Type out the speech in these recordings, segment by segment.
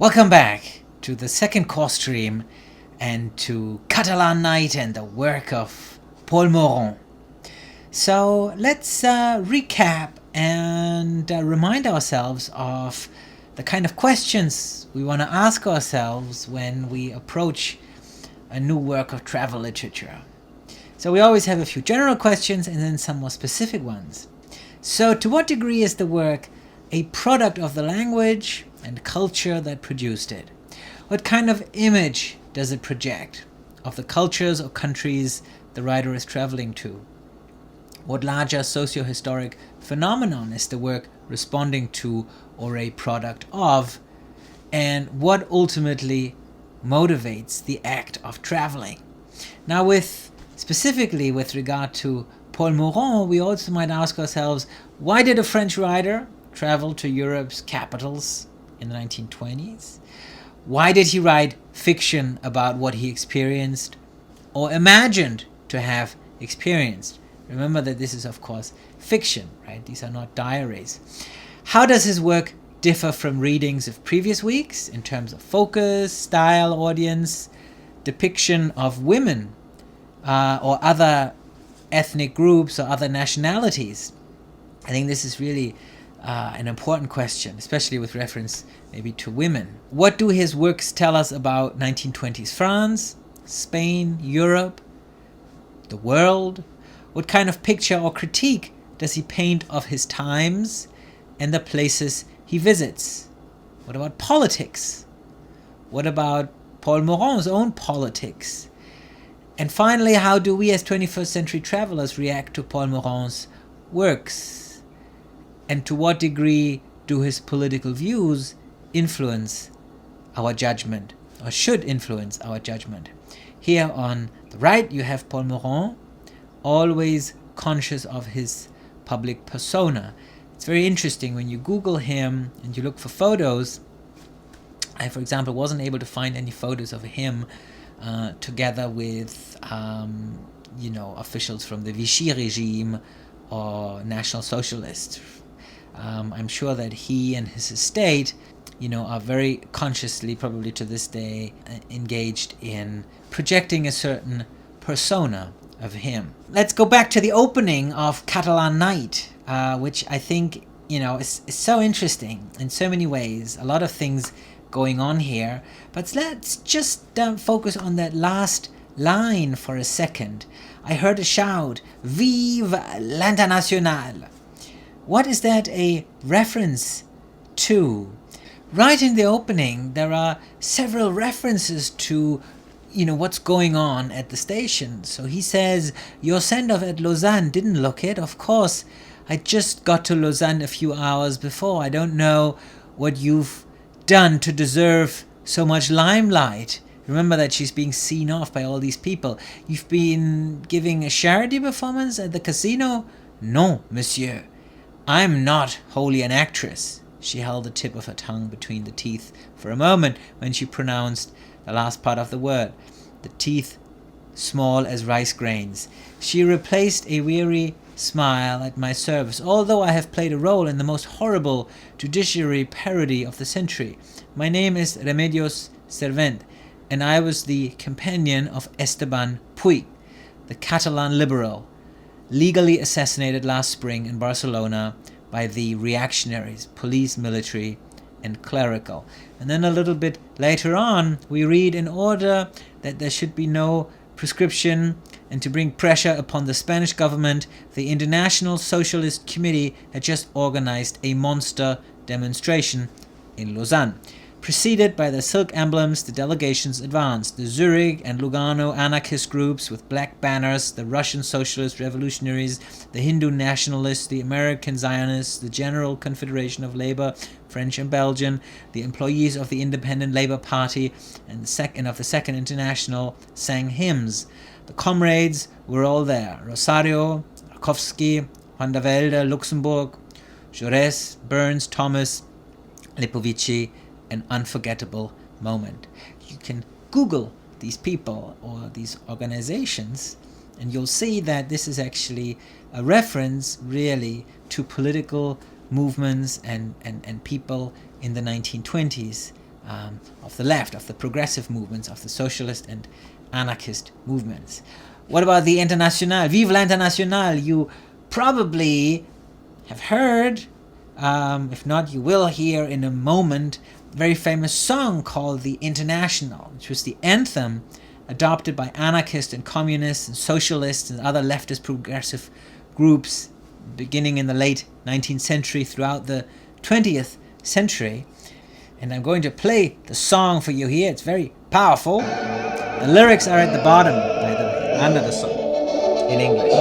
Welcome back to the second course stream and to Catalan Night and the work of Paul Morand. So let's recap and remind ourselves of the kind of questions we want to ask ourselves when we approach a new work of travel literature. So we always have a few general questions and then some more specific ones. So to what degree is the work a product of the language and culture that produced it? What kind of image does it project of the cultures or countries the writer is traveling to? What larger socio-historic phenomenon is the work responding to or a product of? And what ultimately motivates the act of traveling? Now, specifically with regard to Paul Morand, we also might ask ourselves, why did a French writer travel to Europe's capitals in the 1920s? Why did he write fiction about what he experienced or imagined to have experienced? Remember that this is, of course, fiction, right? These are not diaries. How does his work differ from readings of previous weeks in terms of focus, style, audience, depiction of women or other ethnic groups or other nationalities? I think this is really an important question, especially with reference maybe to women. What do his works tell us about 1920s France, Spain, Europe, the world? What kind of picture or critique does he paint of his times and the places he visits? What about politics? What about Paul Morand's own politics? And finally, how do we as 21st century travelers react to Paul Morand's works? And to what degree do his political views influence our judgment, or should influence our judgment? Here on the right you have Paul Morand, always conscious of his public persona. It's very interesting when you Google him and you look for photos. I, for example, wasn't able to find any photos of him together with officials from the Vichy regime or National Socialists. I'm sure that he and his estate, are very consciously, probably to this day, engaged in projecting a certain persona of him. Let's go back to the opening of Catalan Night, which I think, is so interesting in so many ways. A lot of things going on here. But let's just focus on that last line for a second. I heard a shout, "Vive l'International!" What is that a reference to? Right in the opening, there are several references to, what's going on at the station. So he says, "Your send-off at Lausanne didn't look it. Of course, I just got to Lausanne a few hours before. I don't know what you've done to deserve so much limelight." Remember that she's being seen off by all these people. "You've been giving a charity performance at the casino?" "Non, monsieur. I'm not wholly an actress." She held the tip of her tongue between the teeth for a moment when she pronounced the last part of the word, the teeth small as rice grains. She replaced a weary smile at my service, "although I have played a role in the most horrible judiciary parody of the century. My name is Remedios Servent, and I was the companion of Esteban Puig, the Catalan liberal, legally assassinated last spring in Barcelona by the reactionaries, police, military, and clerical." And then a little bit later on, we read, "In order that there should be no prescription and to bring pressure upon the Spanish government, the International Socialist Committee had just organized a monster demonstration in Lausanne. Preceded by the silk emblems, the delegations advanced. The Zurich and Lugano anarchist groups with black banners, the Russian Socialist Revolutionaries, the Hindu Nationalists, the American Zionists, the General Confederation of Labor, French and Belgian, the employees of the Independent Labor Party and of the Second International sang hymns. The comrades were all there. Rosario, Rakowski, Van der Velde, Luxemburg, Jaurès, Burns, Thomas, Lipovici, an unforgettable moment." You can Google these people or these organizations and you'll see that this is actually a reference really to political movements and people in the 1920s of the left, of the progressive movements, of the socialist and anarchist movements. What about the Internationale? Vive l'Internationale! You probably have heard, if not you will hear in a moment, a very famous song called the International, which was the anthem adopted by anarchists and communists and socialists and other leftist progressive groups beginning in the late 19th century throughout the 20th century. And I'm going to play the song for you here. It's very powerful. The lyrics are at the bottom, by the way, under the song, in English.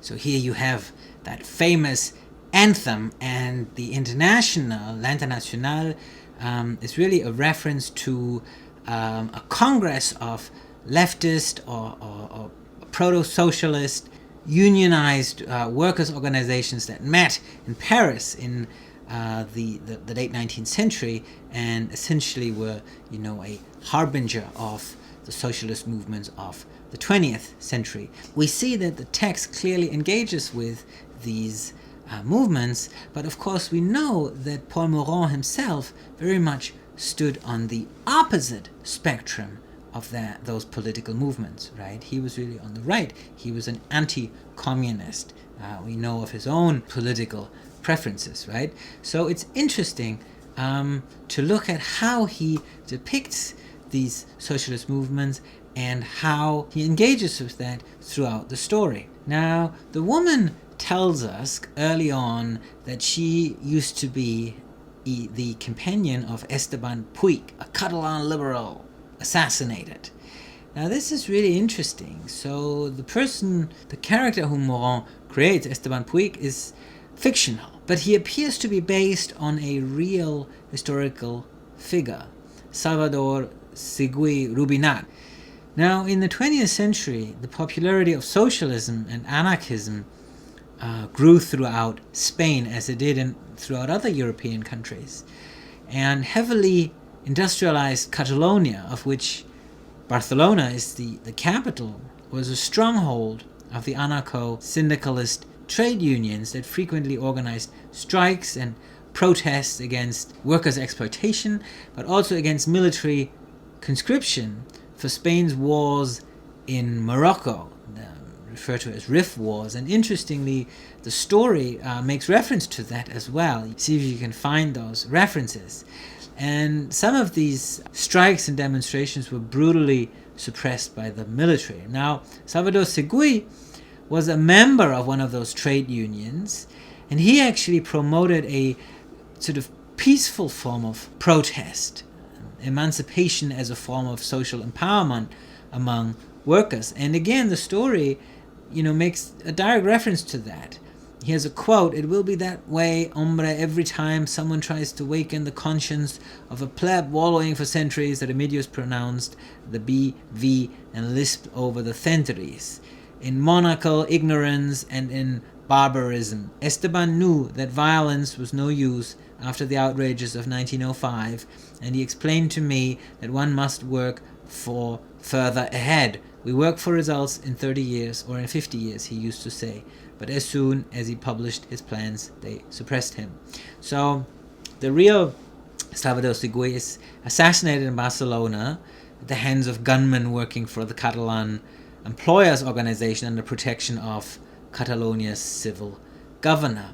So here you have that famous anthem, and the International, l'Internationale, is really a reference to a congress of leftist or proto-socialist unionized workers' organizations that met in Paris in the late 19th century and essentially were, a harbinger of the socialist movements of the 20th century. We see that the text clearly engages with these movements, but of course we know that Paul Morand himself very much stood on the opposite spectrum of those political movements, right? He was really on the right. He was an anti-communist. We know of his own political preferences, right? So it's interesting to look at how he depicts these socialist movements and how he engages with that throughout the story. Now, the woman tells us early on that she used to be the companion of Esteban Puig, a Catalan liberal assassinated. Now, this is really interesting. So the character whom Morand creates, Esteban Puig, is fictional, but he appears to be based on a real historical figure, Salvador Seguí Rubinat. Now, in the 20th century, the popularity of socialism and anarchism grew throughout Spain, as it did throughout other European countries. And heavily industrialized Catalonia, of which Barcelona is the capital, was a stronghold of the anarcho-syndicalist trade unions that frequently organized strikes and protests against workers' exploitation, but also against military conscription for Spain's wars in Morocco, referred to as Rif Wars. And interestingly, the story makes reference to that as well. See if you can find those references. And some of these strikes and demonstrations were brutally suppressed by the military. Now, Salvador Seguí was a member of one of those trade unions, and he actually promoted a sort of peaceful form of protest, emancipation as a form of social empowerment among workers. And again, the story, makes a direct reference to that. Here's a quote: "It will be that way, hombre, every time someone tries to waken the conscience of a pleb wallowing for centuries," that Remedios pronounced the B, V, and lisped over the centuries, "in monarchical ignorance and in barbarism. Esteban knew that violence was no use after the outrages of 1905, and he explained to me that one must work for further ahead, We work for results in 30 years or in 50 years, he used to say. But as soon as he published his plans, they suppressed him. So the real Salvador Segui is assassinated in Barcelona at the hands of gunmen working for the Catalan Employers Organization under protection of Catalonia's civil governor.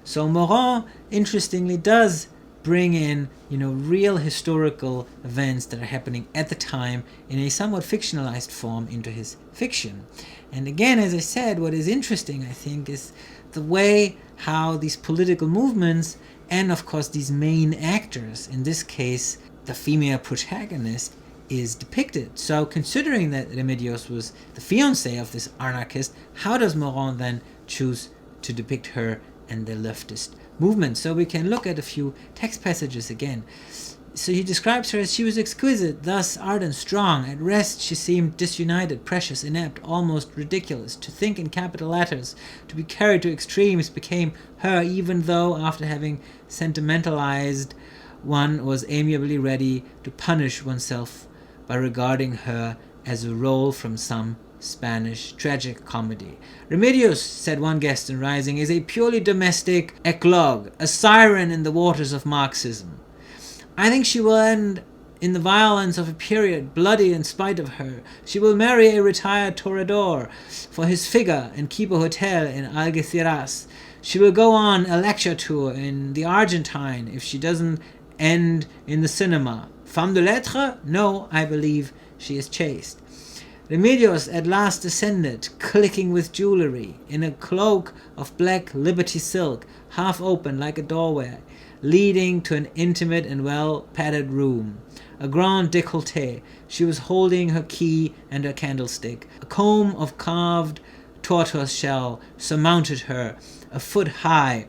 So Morand, interestingly, does bring in, real historical events that are happening at the time in a somewhat fictionalized form into his fiction. And again, as I said, what is interesting, I think, is the way how these political movements and, of course, these main actors, in this case, the female protagonist, is depicted. So considering that Remedios was the fiancée of this anarchist, how does Morand then choose to depict her and the leftist movement? So we can look at a few text passages again. So he describes her as she was exquisite, thus ardent, strong. At rest she seemed disunited, precious, inept, almost ridiculous. To think in capital letters, to be carried to extremes became her, even though after having sentimentalized one was amiably ready to punish oneself by regarding her as a role from some Spanish tragic comedy. Remedios, said one guest in Rising, is a purely domestic eclogue, a siren in the waters of Marxism. I think she will end in the violence of a period, bloody in spite of her. She will marry a retired toreador for his figure and keep a hotel in Algeciras. She will go on a lecture tour in the Argentine if she doesn't end in the cinema. Femme de lettres? No, I believe she is chaste. Remedios at last descended, clicking with jewelry, in a cloak of black Liberty silk, half open like a doorway, leading to an intimate and well-padded room. A grand décolleté. She was holding her key and her candlestick. A comb of carved tortoise shell surmounted her, a foot high.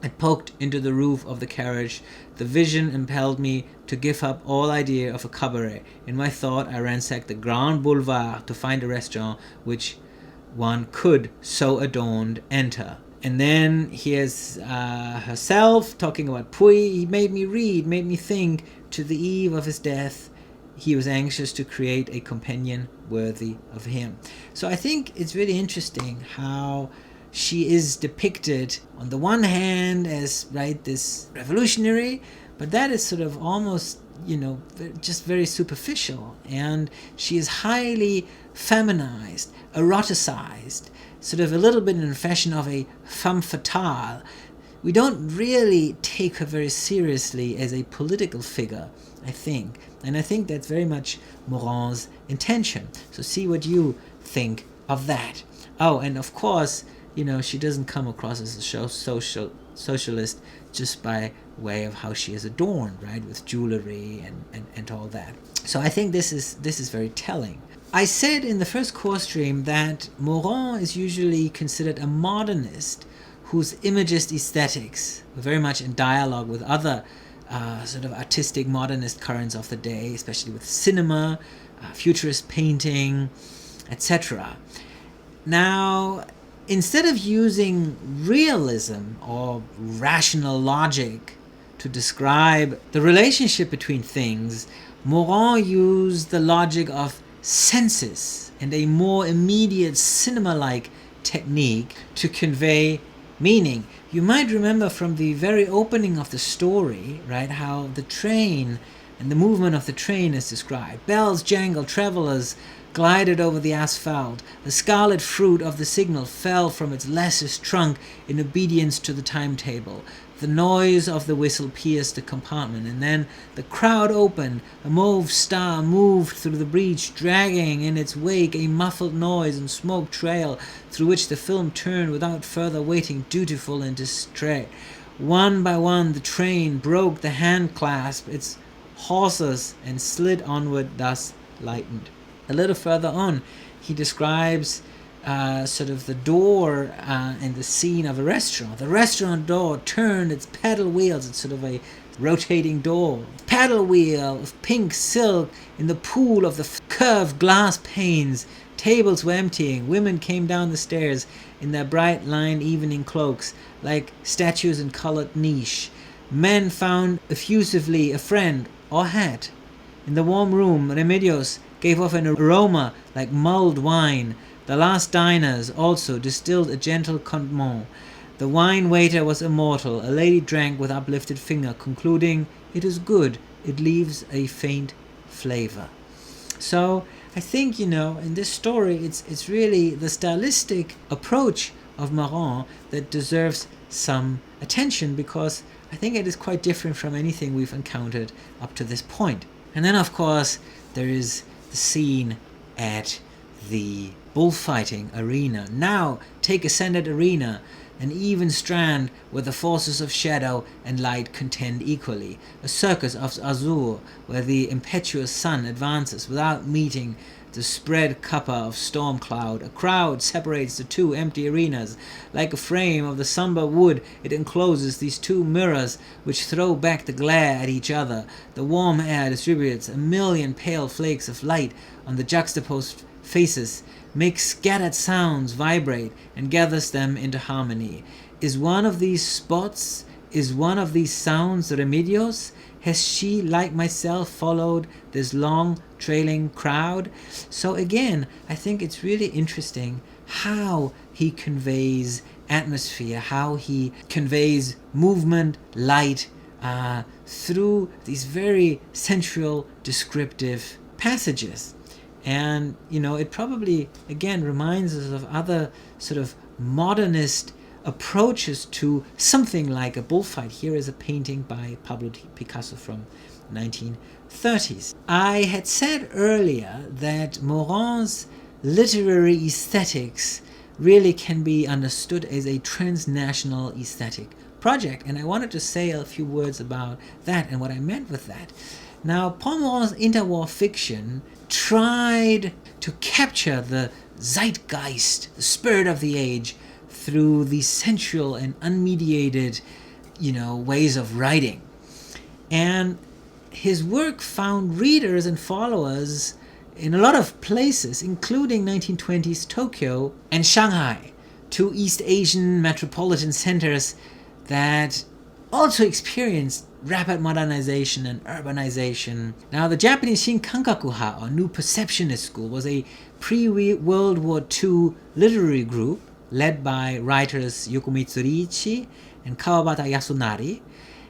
It poked into the roof of the carriage. The vision impelled me to give up all idea of a cabaret. In my thought, I ransacked the Grand Boulevard to find a restaurant which one could, so adorned, enter. And then here's herself talking about Puy. He made me read, made me think. To the eve of his death, he was anxious to create a companion worthy of him. So I think it's really interesting how she is depicted on the one hand as this revolutionary, but that is sort of almost just very superficial, and she is highly feminized, eroticized, sort of a little bit in the fashion of a femme fatale. We don't really take her very seriously as a political figure, I think, and I think that's very much Morand's intention. So see what you think of that. Oh, and of course, she doesn't come across as a socialist just by way of how she is adorned, right, with jewelry and all that. So I think this is very telling. I said in the first course stream that Morand is usually considered a modernist whose imagist aesthetics were very much in dialogue with other sort of artistic modernist currents of the day, especially with cinema, futurist painting, etc. Now, instead of using realism or rational logic to describe the relationship between things, Morand used the logic of senses and a more immediate cinema-like technique to convey meaning. You might remember from the very opening of the story, right, how the train and the movement of the train is described. Bells jangled, travelers glided over the asphalt. The scarlet fruit of the signal fell from its luscious trunk in obedience to the timetable. The noise of the whistle pierced the compartment, and then the crowd opened. A mauve star moved through the breach, dragging in its wake a muffled noise and smoke trail through which the film turned without further waiting, dutiful and distrait. One by one the train broke the hand clasp, its hawsers, and slid onward, thus lightened. A little further on, he describes sort of the door and the scene of a restaurant. The restaurant door turned its paddle wheels. It's sort of a rotating door. Paddle wheel of pink silk in the pool of the curved glass panes. Tables were emptying. Women came down the stairs in their bright lined evening cloaks, like statues in colored niche. Men found effusively a friend or hat. In the warm room, Remedios gave off an aroma like mulled wine. The last diners also distilled a gentle condiment. The wine waiter was immortal. A lady drank with uplifted finger, concluding, "It is good. It leaves a faint flavor." So I think, in this story, it's really the stylistic approach of Morand that deserves some attention, because I think it is quite different from anything we've encountered up to this point. And then, of course, there is the scene at the bullfighting arena. Now, take a sanded arena, an even strand where the forces of shadow and light contend equally. A circus of azure where the impetuous sun advances without meeting the spread cuppa of storm cloud. A crowd separates the two empty arenas. Like a frame of the somber wood, it encloses these two mirrors which throw back the glare at each other. The warm air distributes a million pale flakes of light on the juxtaposed faces, makes scattered sounds vibrate, and gathers them into harmony. Is one of these spots, is one of these sounds Remedios? Has she, like myself, followed this long trailing crowd? So again, I think it's really interesting how he conveys atmosphere, how he conveys movement, light, through these very sensual, descriptive passages. And, it probably, again, reminds us of other sort of modernist approaches to something like a bullfight. Here is a painting by Pablo Picasso from 1930s. I had said earlier that Morand's literary aesthetics really can be understood as a transnational aesthetic project, and I wanted to say a few words about that and what I meant with that. Now, Paul Morand's interwar fiction tried to capture the zeitgeist, the spirit of the age, through the sensual and unmediated, ways of writing. And his work found readers and followers in a lot of places, including 1920s Tokyo and Shanghai, two East Asian metropolitan centers that also experienced rapid modernization and urbanization. Now, the Japanese Shinkankakuha, or New Perceptionist School, was a pre-World War II literary group led by writers Yokomitsu Riichi and Kawabata Yasunari,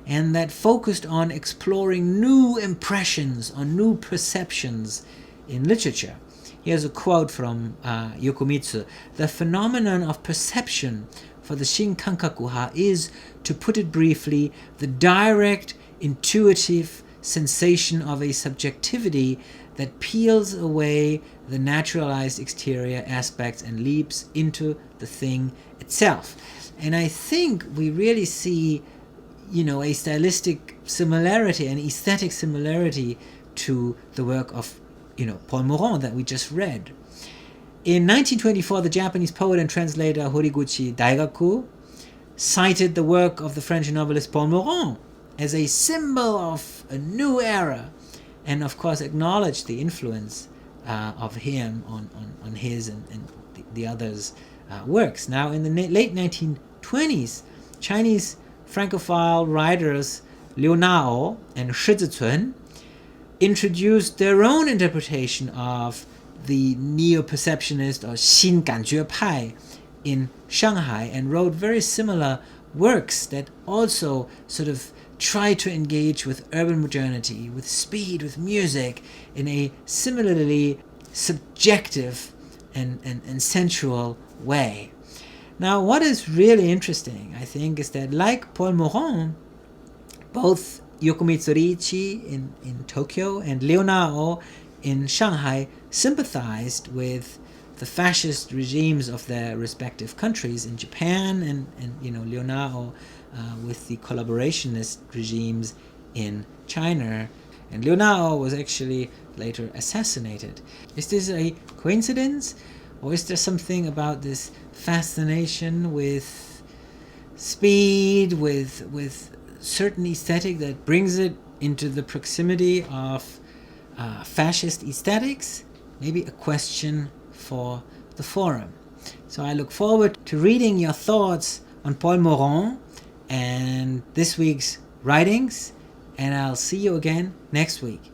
and that focused on exploring new impressions, on new perceptions in literature. Here's a quote from Yokomitsu. "The phenomenon of perception for the Shinkankakuha is, to put it briefly, the direct, intuitive sensation of a subjectivity that peels away the naturalized exterior aspects and leaps into the thing itself." And I think we really see, a stylistic similarity, an aesthetic similarity to the work of, Paul Morand that we just read. In 1924, the Japanese poet and translator Horiguchi Daigaku cited the work of the French novelist Paul Morand as a symbol of a new era, and of course acknowledged the influence of him on his and the others' works. Now, in the late 1920s, Chinese Francophile writers Liu Nao and Shi Zicun introduced their own interpretation of the neo-perceptionist or 新感觉派 in Shanghai, and wrote very similar works that also sort of try to engage with urban modernity, with speed, with music, in a similarly subjective and sensual way. Now, what is really interesting, I think, is that like Paul Morand, both Yokomitsu Riichi in Tokyo and Liu Nao in Shanghai sympathized with the fascist regimes of their respective countries. In Japan and Liu Nao with the collaborationist regimes in China, and Liu Nao was actually later assassinated. Is this a coincidence, or is there something about this fascination with speed, with certain aesthetic that brings it into the proximity of fascist aesthetics? Maybe a question for the forum. So I look forward to reading your thoughts on Paul Morand and this week's writings, and I'll see you again next week.